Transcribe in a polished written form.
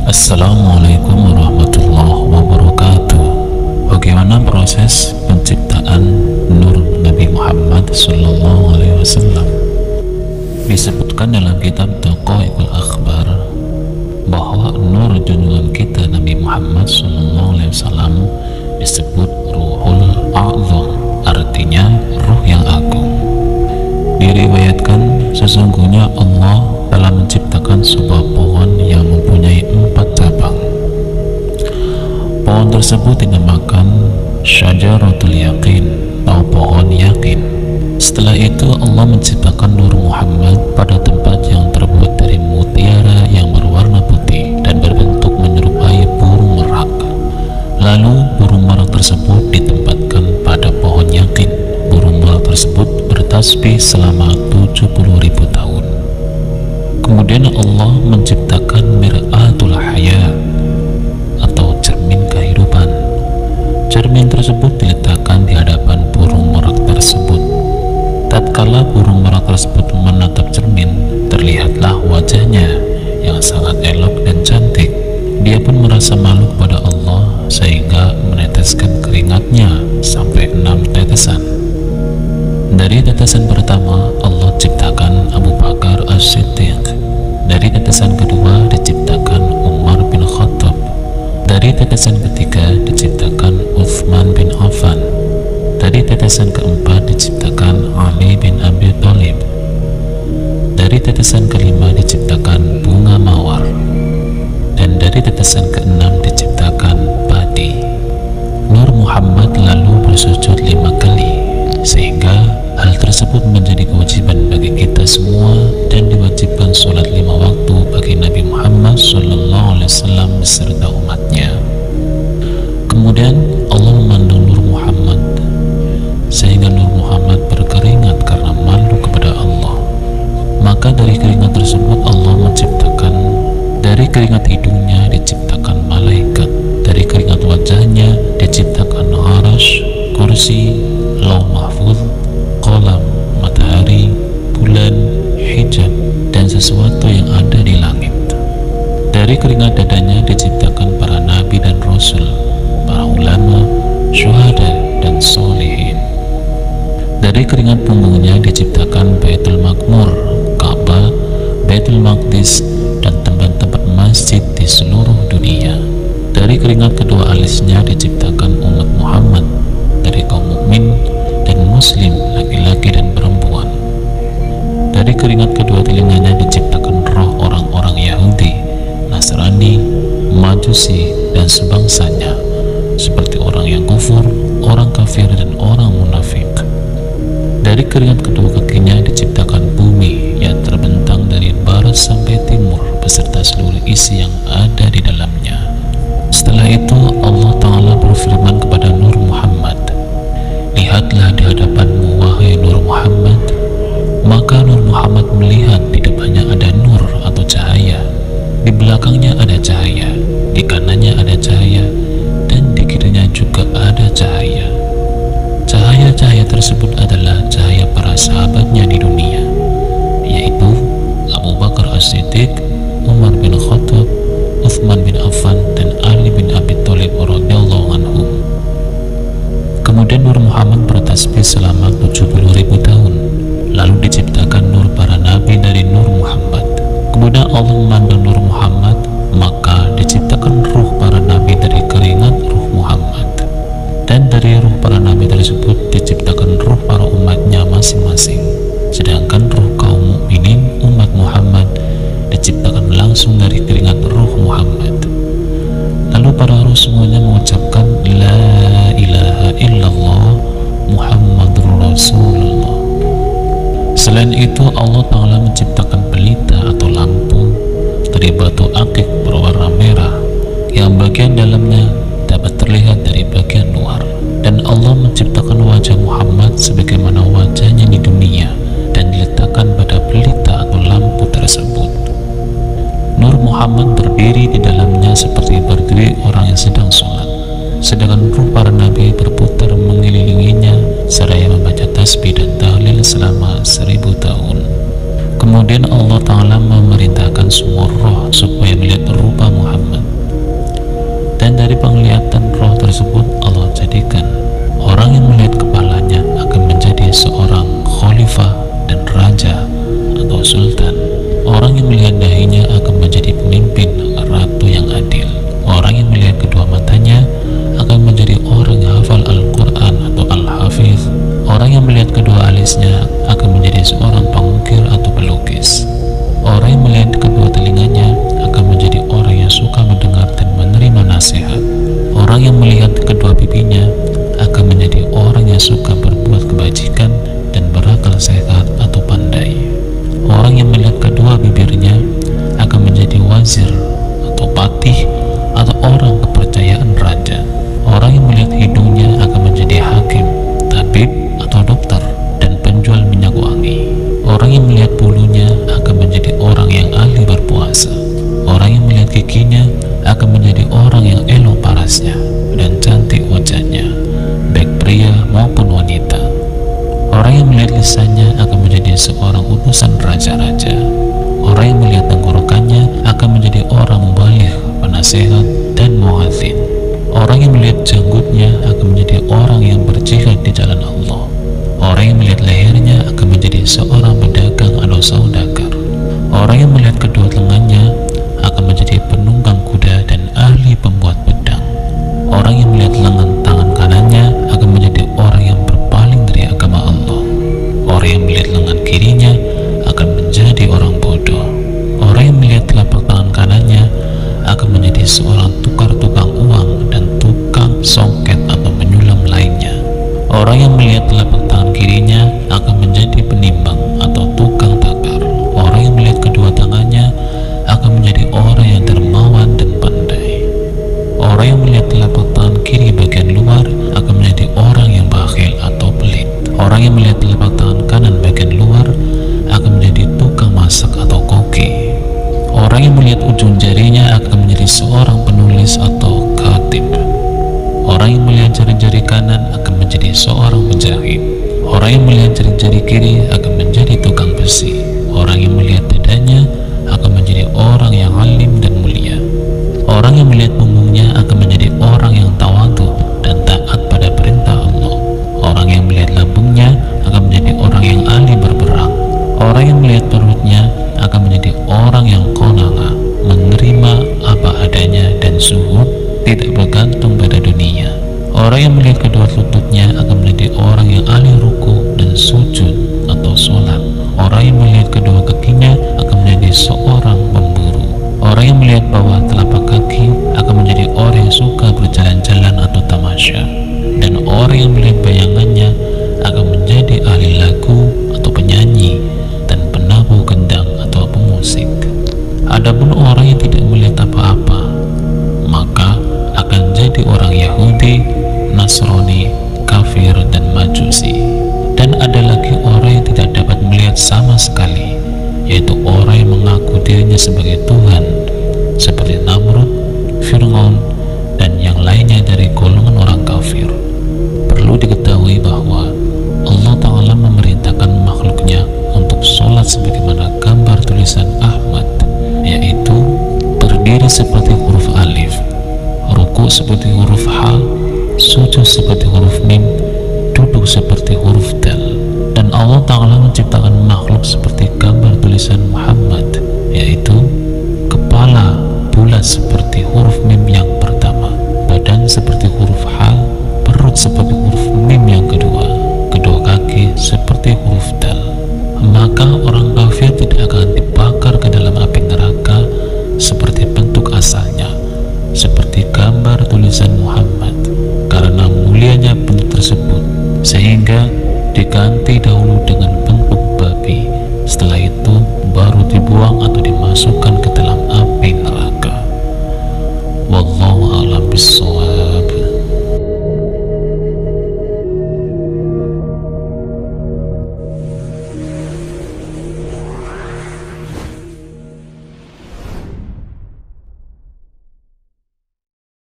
Assalamualaikum warahmatullahi wabarakatuh. Bagaimana proses penciptaan nur Nabi Muhammad SAW? Disebutkan dalam kitab Daqaiqul Akhbar bahwa nur junjungan kita Nabi Muhammad SAW disebut Ruhul A'zam, artinya ruh yang agung. Diriwayatkan sesungguhnya Allah telah menciptakan sebuah pohon yang mempunyai 4 cabang. Pohon tersebut dinamakan Syajaratul Yaqin atau pohon yakin. Setelah itu Allah menciptakan Nur Muhammad pada tempat yang terbuat dari mutiara yang berwarna putih dan berbentuk menyerupai burung merak. Lalu burung merak tersebut ditempatkan pada pohon yakin. Burung merak tersebut bertasbih selama 70.000 tahun. Kemudian Allah menciptakan Mir'atul Haya atau cermin kehidupan. Cermin tersebut diletakkan di hadapan burung merak tersebut. Tatkala burung merak tersebut menatap cermin, terlihatlah wajahnya yang sangat elok dan cantik. Dia pun merasa malu kepada Allah sehingga meneteskan keringatnya sampai 6 tetesan. Dari tetesan pertama Allah ciptakan Abu Bakar As-Siddiq. Dari tetesan kedua diciptakan Umar bin Khattab. Dari tetesan ketiga diciptakan Uthman bin Affan. Dari tetesan keempat diciptakan Ali bin Abi Thalib. Dari tetesan kelima diciptakan bunga mawar. Dan dari tetesan keenam diciptakan padi. Nur Muhammad lalu bersujud 5 kali, sehingga hal tersebut menjadi kewajiban bagi kita semua dan diwajibkan sholat 5 waktu bagi Nabi Muhammad SAW beserta umatnya. Kemudian Allah memandang Nur Muhammad sehingga Nur Muhammad berkeringat karena malu kepada Allah. Maka dari keringat tersebut Allah menciptakan, dari keringat hidungnya diciptakan malaikat, dari keringat wajahnya diciptakan arash, kursi, lauh mahfuz, kolam, matahari, bulan, hijab, dan sesuatu yang ada di langit. Dari keringat dadanya diciptakan para nabi dan rasul, para ulama, syuhada, dan solihin. Dari keringat punggungnya diciptakan Baitul Maqmur, Ka'bah, Baitul Maqdis, dan tempat-tempat masjid di seluruh dunia. Dari keringat kedua alisnya diciptakan umat Muhammad dari kaum mukmin dan muslim, laki-laki dan perempuan. Dari keringat kedua telinganya diciptakan roh orang-orang Yahudi, Nasrani, Majusi, dan sebangsanya, seperti orang yang kufur, orang kafir, dan orang munafik. Dari keringat kedua kakinya diciptakan bumi yang terbentang dari barat sampai timur beserta seluruh isi yang ada di dalamnya. Setelah itu Allah Ta'ala berfirman kepada Nur Muhammad, "Lihatlah di hadapanmu wahai Nur Muhammad." Maka Nur Muhammad melihat di depannya ada nur atau cahaya, di belakangnya ada cahaya, di kanannya ada cahaya, dan di kirinya juga ada cahaya. Cahaya-cahaya tersebut adalah cahaya para sahabatnya di dunia, yaitu Abu Bakar As-Siddiq, Umar bin Khattab, Uthman bin Affan, dan Ali bin Abi Thalib radhiyallahu anhum. Kemudian Nur Muhammad bertasbih selama 70.000 tahun. Lalu diciptakan nur para nabi dari Nur Muhammad. Kemudian Allah memandang Nur Muhammad, maka diciptakan ruh para nabi dari keringat ruh Muhammad. Dan dari ruh para nabi tersebut diciptakan ruh para umatnya masing-masing. Sedangkan ruh kaum mukminin umat Muhammad diciptakan langsung dari keringat ruh Muhammad. Lalu para ruh semuanya mengucapkan La ilaha illallah Muhammadur Rasulullah. Selain itu Allah Ta'ala menciptakan pelita atau lampu dari batu akik berwarna merah yang bagian dalamnya dapat terlihat dari bagian luar. Dan Allah menciptakan wajah Muhammad sebagaimana wajahnya di dunia dan diletakkan pada pelita atau lampu tersebut. Nur Muhammad berdiri di dalamnya seperti berdiri orang yang sedang sholat, sedangkan ruh para nabi berputar mengelilinginya seraya membaca tasbih dan tahlil selama 1000 tahun. Kemudian Allah Ta'ala memerintahkan semua roh supaya melihat rupa Muhammad. patih atau orang kepercayaan raja. Orang yang melihat hidungnya akan menjadi hakim, tabib atau dokter, dan penjual minyak wangi. Orang yang melihat bulunya akan menjadi orang yang ahli berpuasa. Orang yang melihat giginya akan menjadi orang yang elok parasnya dan cantik wajahnya, baik pria maupun wanita. Orang yang melihat lisannya akan menjadi seorang utusan raja-raja. Orang yang melihat tenggorokannya akan menjadi orang mubaligh, penasehat, dan muadzin. Orang yang melihat janggutnya akan menjadi orang yang berjihad di jalan Allah. Orang yang melihat lehernya akan menjadi seorang pedagang atau saudagar. Orang yang melihat kedua lengannya akan menjadi penunggang kuda dan ahli pembuat pedang. Orang yang melihat lengan tangan kanannya akan menjadi orang yang berpaling dari agama Allah. Orang yang melihat lengan kirinya akan menjadi orang bodoh. Orang yang melihat telapak tangan kanannya akan menjadi seorang tukang uang dan tukang songket atau menyulam lainnya. Orang yang melihat telapak tangan kirinya akan menjadi penimbang atau tukang takar. Orang yang melihat kedua tangannya akan menjadi orang yang dermawan dan pandai. Orang yang melihat telapak tangan kiri bagian luar akan menjadi orang yang bakhil atau pelit. Orang yang melihat telapak tangan kanan bagian luar akan menjadi tukang masak atau koki. Orang yang melihat ujung jarinya akan menjadi seorang penulis atau khatib. Orang yang melihat jari-jari kanan akan menjadi seorang penjahit. Orang yang melihat jari-jari kiri akan menjadi tukang besi. Orang yang melihat dadanya akan menjadi orang yang alim dan mulia. Orang yang melihat punggungnya akan menjadi orang yang tawadhu dan taat pada perintah Allah. Orang yang melihat lambungnya akan menjadi orang yang ahli berperang. Orang yang melihat perutnya akan menjadi orang yang qana'ah, menerima apa adanya dan zuhud, tidak bergantung pada dunia. Orang yang melihat kedua lututnya akan menjadi orang yang ahli ruku dan sujud atau sholat. Orang yang melihat kedua kakinya akan menjadi seorang pemburu. Orang yang melihat bawah telapak kaki akan menjadi orang yang suka berjalan-jalan atau tamasya. Dan orang yang melihat bayangannya akan menjadi ahli lagu atau penyanyi dan penabuh gendang atau pemusik. Adapun orang yang tidak melihat apa-apa, maka akan jadi orang Yahudi, Nasrani, kafir, dan Majusi. Dan ada lagi orang yang tidak dapat melihat sama sekali, yaitu orang yang mengaku dirinya sebagai Tuhan, seperti Namrud, Fir'aun, dan yang lainnya dari golongan orang kafir. Perlu diketahui bahwa Allah Ta'ala memerintahkan makhluknya untuk sholat sebagaimana gambar tulisan Ahmad, yaitu berdiri seperti huruf alif, ruku seperti huruf H, sujud seperti huruf mim, duduk seperti huruf dal. Dan Allah Ta'ala menciptakan makhluk seperti gambar tulisan Muhammad, yaitu kepala bulat seperti huruf mim yang pertama, badan seperti